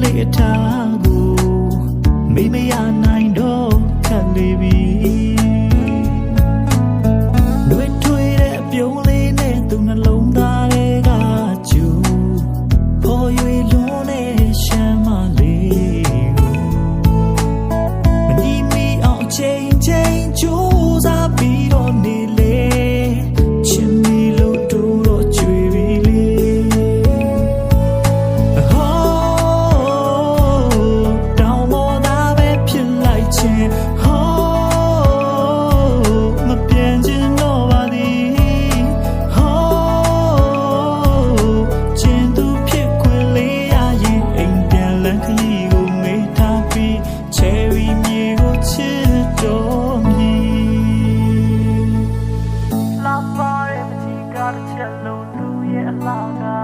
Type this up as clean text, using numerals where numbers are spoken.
လေထားကိုမိမရနိုင်တော့ခက်လေပြီလွေထွေးတဲ့အပြုံးလေးနဲ့သူနှလုံးသားတွေကကျူပေါ်ရွေလွန်းတဲ့ရှမ်းမလေးကိုမညီမီအောင်ချိန်ကြိုးစားပြီးတော့နေလေချင်မီလို့တို့တော့ကြွေပြီလေတောင်ပေါ်သားပဲဖြစ်လိုက်ခြင်းမပြန်ချင်တော့ပါသည်ကျင်သူဖြစ်ခွင့်လေးရရင်အိမ်ပြန်လန်းခရီးကိုမေးထားပြီးချယ်ရီမြေကိုချစ်တော်မည်လာပါရဲ့မချီကားတစ်ချက်လုံးသူရဲ့အလားက